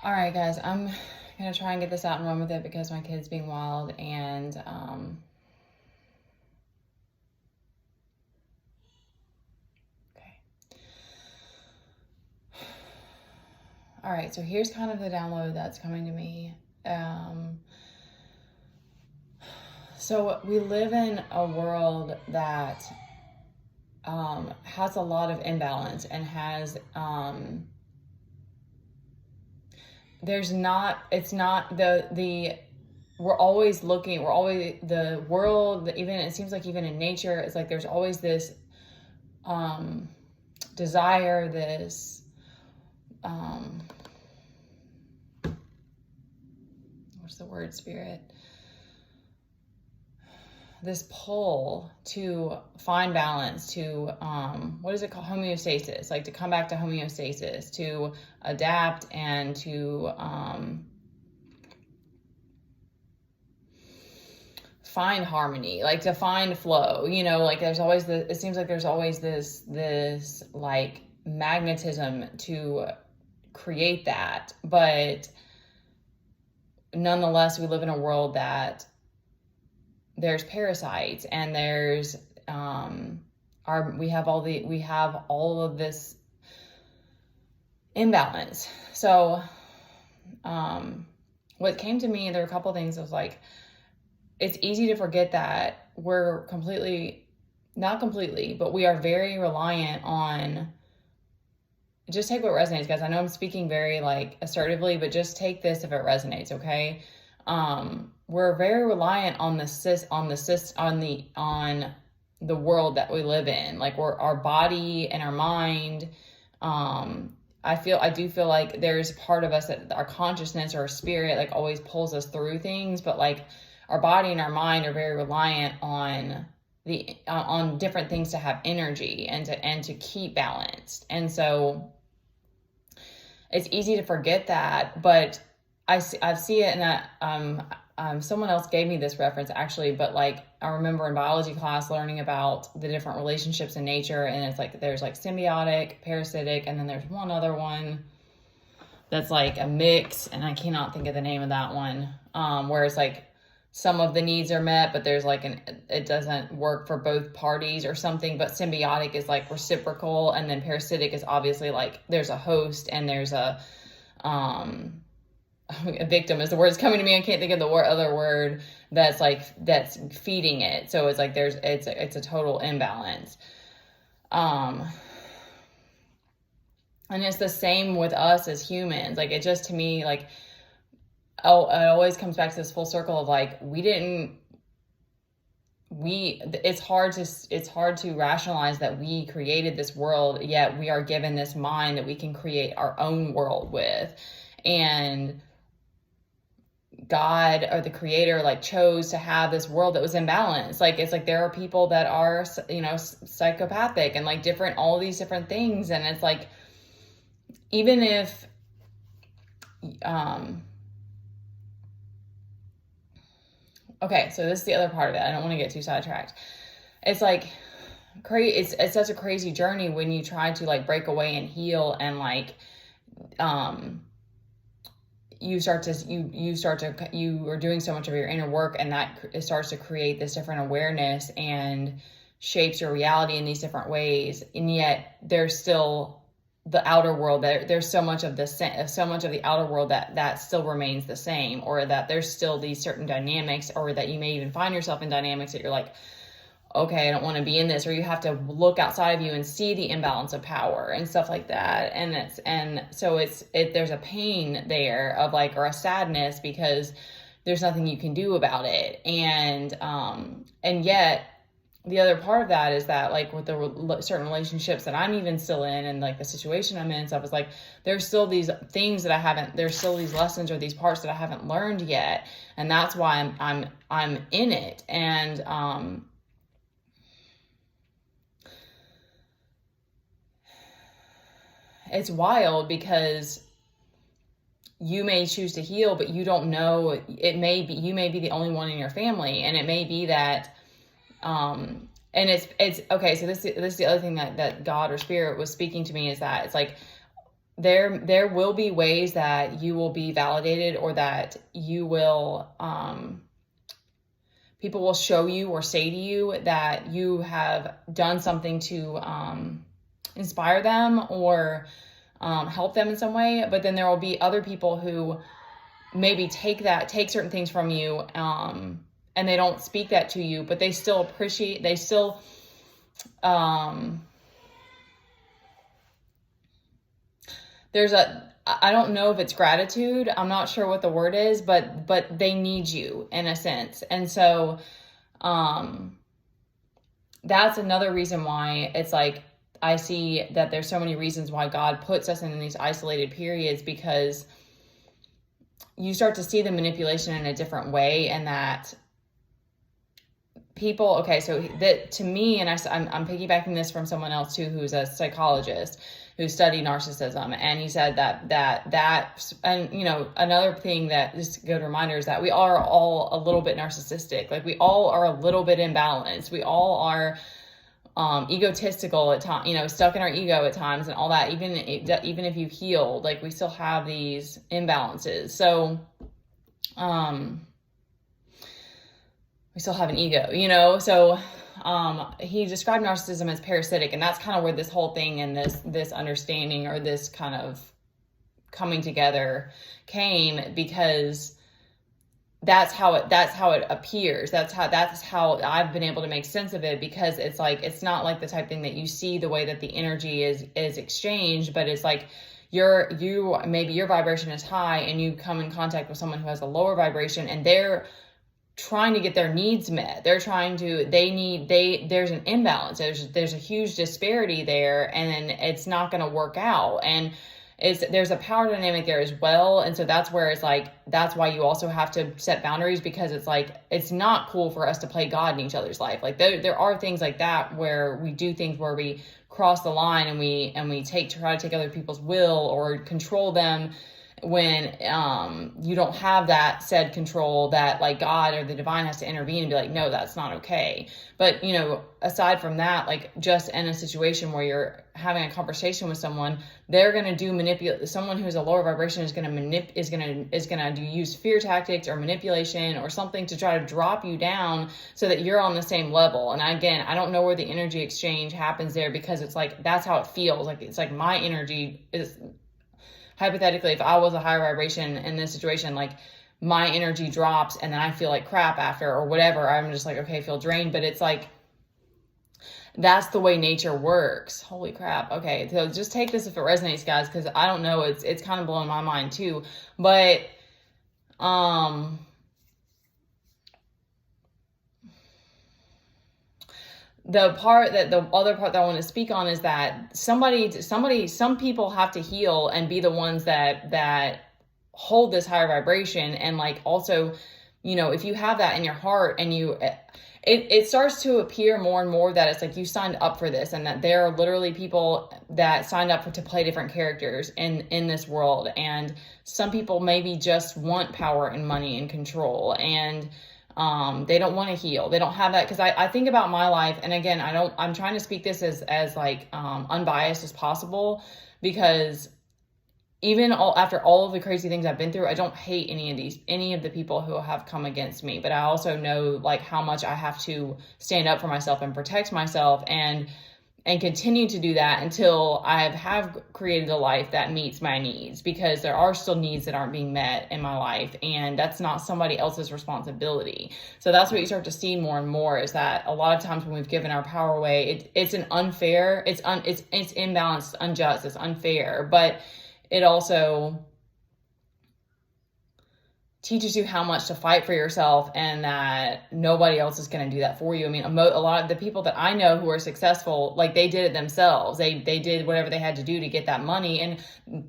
All right, guys, I'm gonna try and get this out and run with it because my kid's being wild and okay. All right, so here's kind of the download that's coming to me. So we live in a world that has a lot of imbalance and has there's not it's not the we're always looking, we're always the world, even it seems like even in nature it's like there's always this desire, this what's the word, spirit, this pull to find balance, to what is it called, homeostasis, like to come back to homeostasis, to adapt and to find harmony, like to find flow, like there's always it seems like there's always this like magnetism to create that. But nonetheless, we live in a world that there's parasites and there's we have all of this imbalance. So what came to me, there were a couple things. I was like, it's easy to forget that we're not completely, but we are very reliant on, just take what resonates, guys. I know I'm speaking very like assertively, but just take this if it resonates, okay? We're very reliant on the world that we live in. Like our body and our mind. I do feel like there's part of us that our consciousness or our spirit like always pulls us through things, but like our body and our mind are very reliant on on different things to have energy and to keep balanced. And so it's easy to forget that, but I see it, and someone else gave me this reference actually, but like I remember in biology class learning about the different relationships in nature, and it's like there's like symbiotic, parasitic, and then there's one other one that's like a mix, and I cannot think of the name of that one, where it's like some of the needs are met, but there's like it doesn't work for both parties or something. But symbiotic is like reciprocal, and then parasitic is obviously like there's a host and there's a victim is the word that's coming to me. I can't think of the other word that's feeding it. So it's like it's a total imbalance. And it's the same with us as humans. Like it just, to me, like, oh, it always comes back to this full circle of like, it's hard to rationalize that we created this world, yet we are given this mind that we can create our own world with. And God or the creator like chose to have this world that was imbalanced. Like it's like there are people that are, psychopathic and like all these different things. And it's like, even if okay, so this is the other part of it. I don't want to get too sidetracked. It's like it's such a crazy journey when you try to like break away and heal, and like you are doing so much of your inner work, and that it starts to create this different awareness and shapes your reality in these different ways. And yet there's still the outer world, there's so much of the outer world that still remains the same, or that there's still these certain dynamics, or that you may even find yourself in dynamics that you're like, okay, I don't want to be in this, or you have to look outside of you and see the imbalance of power and stuff like that. And so there's a pain there of like, or a sadness, because there's nothing you can do about it. And yet the other part of that is that like with the certain relationships that I'm even still in, and like the situation I'm in and stuff, is like there's still these things that there's still these lessons or these parts that I haven't learned yet, and that's why I'm in it. And it's wild because you may choose to heal, but you don't know, you may be the only one in your family, and it may be that and it's okay. So this is the other thing that God or spirit was speaking to me, is that it's like there will be ways that you will be validated, or that you will, people will show you or say to you that you have done something to inspire them or help them in some way. But then there will be other people who maybe take certain things from you, and they don't speak that to you, but they still appreciate, they still, I don't know if it's gratitude. I'm not sure what the word is, but they need you in a sense. And so, that's another reason why it's like, I see that there's so many reasons why God puts us in these isolated periods, because you start to see the manipulation in a different way. And that people, okay, so that to me, and I'm piggybacking this from someone else too, who's a psychologist who studied narcissism. And he said that, and you know, another thing that just a good reminder is that we are all a little bit narcissistic. Like, we all are a little bit imbalanced. We all are egotistical at times, you know, stuck in our ego at times and all that. Even if you've healed, like, we still have these imbalances. So, we still have an ego, you know? So, he described narcissism as parasitic, and that's kind of where this whole thing and this understanding, or this kind of coming together came, because that's how it appears. That's how I've been able to make sense of it, because it's like, it's not like the type thing that you see the way that the energy is exchanged, but it's like maybe your vibration is high and you come in contact with someone who has a lower vibration, and they're trying to get their needs met. There's an imbalance. There's a huge disparity there, and then it's not going to work out. And there's a power dynamic there as well. And so that's where it's like, that's why you also have to set boundaries, because it's like, it's not cool for us to play God in each other's life. Like, there are things like that where we do things where we cross the line, and we try to take other people's will or control them, when you don't have that said control, that like God or the divine has to intervene and be like, no, that's not okay. But, you know, aside from that, like, just in a situation where you're having a conversation with someone, they're going to do someone who's a lower vibration is going to use fear tactics or manipulation or something to try to drop you down so that you're on the same level. And again, I don't know where the energy exchange happens there, because it's like, that's how it feels. Like, it's like my energy is, hypothetically, if I was a higher vibration in this situation, like, my energy drops and then I feel like crap after, or whatever. I'm just like, okay, I feel drained. But it's like, that's the way nature works. Holy crap. Okay, so just take this if it resonates, guys, because I don't know, it's kind of blowing my mind too. But the other part that I want to speak on is that some people have to heal and be the ones that hold this higher vibration. And like, also, you know, if you have that in your heart, and it starts to appear more and more that it's like you signed up for this, and that there are literally people that signed up to play different characters in this world. And some people maybe just want power and money and control, and they don't want to heal. They don't have that. Because I think about my life, and again, I'm trying to speak this as like unbiased as possible, because even after all of the crazy things I've been through, I don't hate any of the people who have come against me. But I also know like how much I have to stand up for myself and protect myself, and continue to do that until I have created a life that meets my needs, because there are still needs that aren't being met in my life, and that's not somebody else's responsibility. So that's what you start to see more and more, is that a lot of times when we've given our power away, it's imbalanced, unjust, it's unfair, but it also teaches you how much to fight for yourself, and that nobody else is going to do that for you. I mean, a lot of the people that I know who are successful, like, they did it themselves. They did whatever they had to do to get that money, and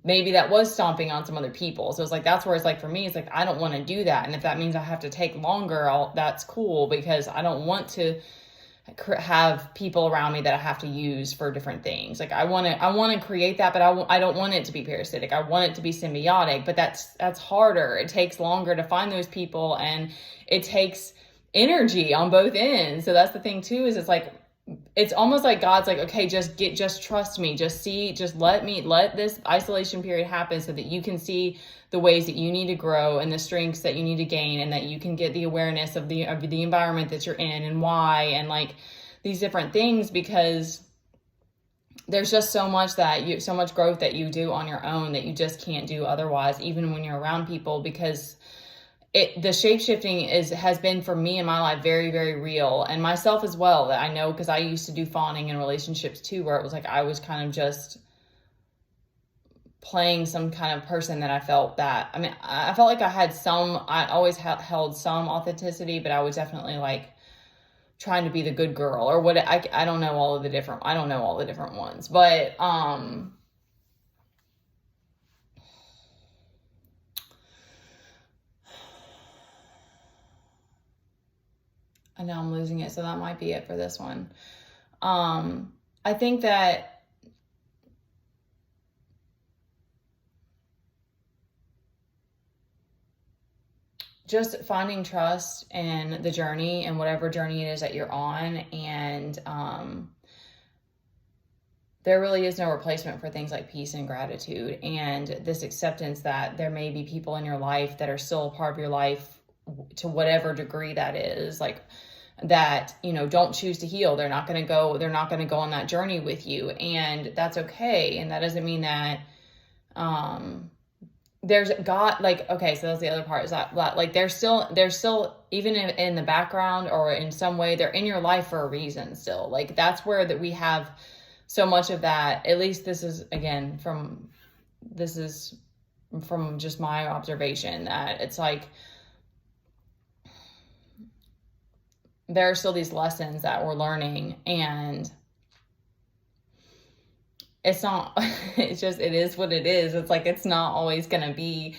maybe that was stomping on some other people. So it's like, that's where it's like, for me, it's like, I don't want to do that. And if that means I have to take longer, that's cool, because I don't want to have people around me that I have to use for different things. Like, I want to create that, but I don't want it to be parasitic. I want it to be symbiotic, but that's harder. It takes longer to find those people, and it takes energy on both ends. So that's the thing too, is it's like, it's almost like God's like, okay, just trust me, just let this isolation period happen so that you can see the ways that you need to grow and the strengths that you need to gain, and that you can get the awareness of the environment that you're in and why, and like these different things, because there's just so much growth that you do on your own that you just can't do otherwise, even when you're around people, because the shape-shifting has been for me in my life very, very real, and myself as well, that I know, because I used to do fawning in relationships too, where it was like I was kind of just playing some kind of person that I felt like I always held some authenticity, but I was definitely like trying to be the good girl or what. I don't know all the different ones, but I know I'm losing it, so that might be it for this one. I think that just finding trust in the journey and whatever journey it is that you're on, and there really is no replacement for things like peace and gratitude, and this acceptance that there may be people in your life that are still a part of your life to whatever degree that is, like that, don't choose to heal. They're not going to go on that journey with you, and that's okay. And that doesn't mean that there's God, like, okay, so that's the other part, is that like they're still even in the background, or in some way they're in your life for a reason still. Like that's where that we have so much of that. At least this is from just my observation, that it's like there are still these lessons that we're learning, and it's not, it is what it is. It's like, it's not always going to be,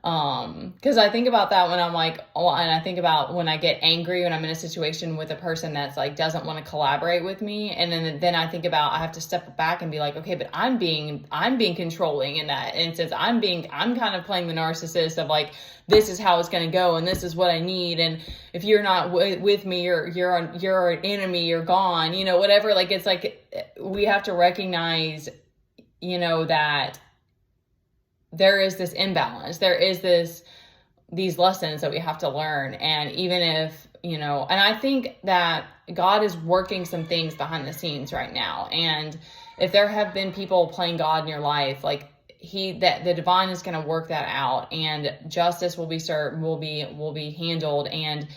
because I think about that when I'm like, and I think about when I get angry when I'm in a situation with a person that's like doesn't want to collaborate with me, and then I think about, I have to step back and be like, okay, but I'm being controlling in that instance. I'm kind of playing the narcissist of like, this is how it's going to go, and this is what I need, and if you're not with me, you're an enemy, you're gone, whatever. Like, it's like we have to recognize, that there is this imbalance. There is these lessons that we have to learn. And even if, and I think that God is working some things behind the scenes right now. And if there have been people playing God in your life, like the divine is going to work that out, and justice will be handled. And,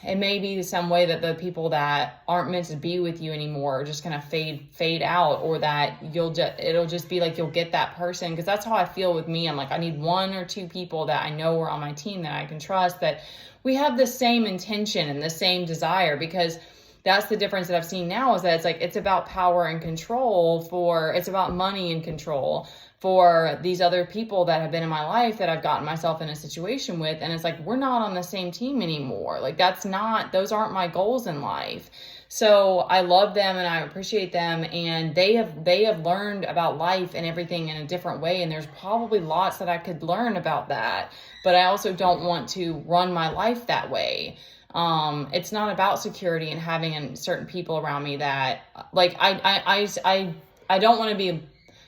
it may be some way that the people that aren't meant to be with you anymore are just going to fade out, or that it'll just be like, you'll get that person. Because that's how I feel with me. I'm like, I need one or two people that I know are on my team that I can trust, that we have the same intention and the same desire. Because that's the difference that I've seen now, is that it's like, it's about power and control it's about money and control for these other people that have been in my life that I've gotten myself in a situation with. And it's like, we're not on the same team anymore. Like, those aren't my goals in life. So I love them and I appreciate them, and they have learned about life and everything in a different way. And there's probably lots that I could learn about that, but I also don't want to run my life that way. It's not about security and having certain people around me that, like, I don't want to be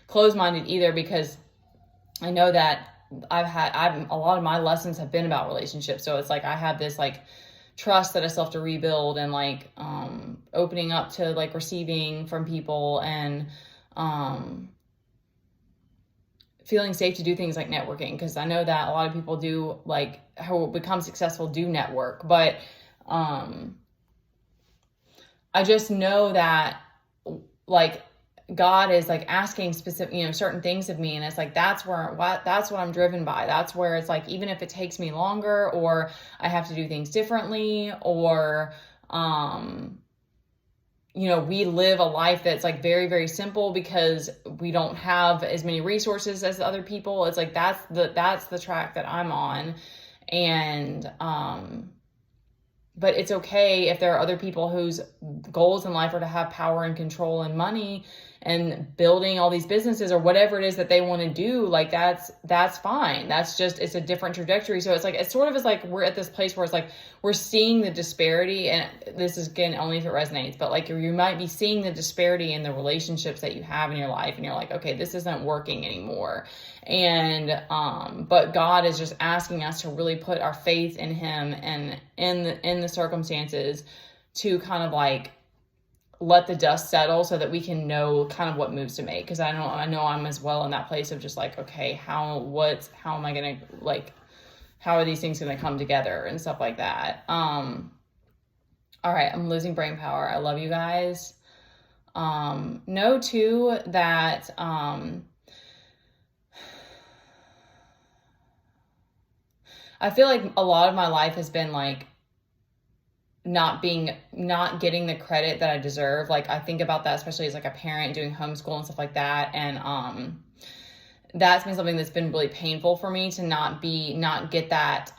closed-minded either, because I know that a lot of my lessons have been about relationships. So it's like, I have this like trust that I still have to rebuild, and like, opening up to like receiving from people, and, feeling safe to do things like networking. Cause I know that a lot of people do, like, who become successful do network, but, I just know that like God is like asking specific, certain things of me. And it's like, that's what I'm driven by. That's where it's like, even if it takes me longer, or I have to do things differently, or, we live a life that's like very, very simple because we don't have as many resources as other people. It's like, that's the track that I'm on. And, but it's okay if there are other people whose goals in life are to have power and control and money, and building all these businesses or whatever it is that they want to do. Like that's fine. That's just, it's a different trajectory. So it's like, it sort of is like, we're at this place where it's like, we're seeing the disparity, and this is, again, only if it resonates, but like you might be seeing the disparity in the relationships that you have in your life, and you're like, okay, this isn't working anymore. And but God is just asking us to really put our faith in him and in the circumstances, to kind of like let the dust settle so that we can know kind of what moves to make. Because I know I'm as well in that place of just like, okay, how am I gonna, like, how are these things gonna come together and stuff like that. All right, I'm losing brain power. I love you guys. Know too that I feel like a lot of my life has been like not getting the credit that I deserve. Like I think about that, especially as like a parent doing homeschool and stuff like that. And that's been something that's been really painful for me, to not get that,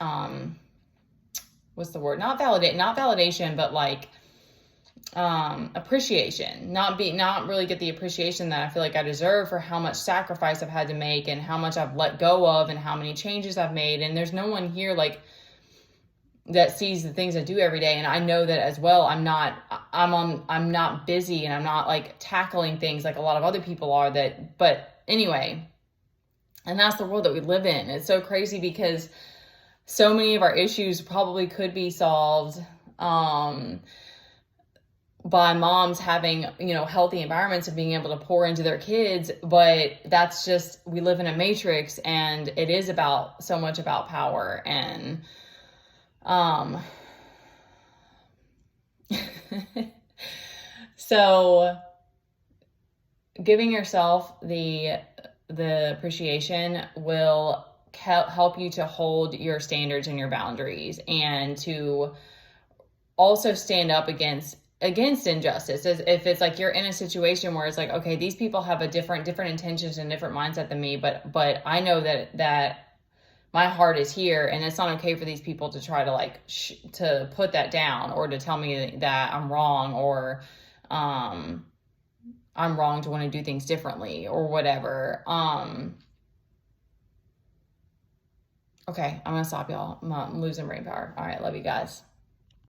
what's the word? Not validation, but like, appreciation, not really get the appreciation that I feel like I deserve for how much sacrifice I've had to make, and how much I've let go of, and how many changes I've made. And there's no one here like that sees the things I do every day. And I know that as well. I'm not busy, and I'm not like tackling things like a lot of other people are but anyway, and that's the world that we live in. It's so crazy because so many of our issues probably could be solved, by moms having, healthy environments and being able to pour into their kids. But that's just, we live in a matrix, and it is so much about power. And, so giving yourself the appreciation will help you to hold your standards and your boundaries, and to also stand up against injustice. If it's like you're in a situation where it's like, okay, these people have a different intentions and different mindset than me, but I know that my heart is here, and it's not okay for these people to try to like to put that down, or to tell me that I'm wrong, or I'm wrong to want to do things differently, or whatever. Okay, I'm gonna stop, y'all. I'm losing brain power. All right, love you guys.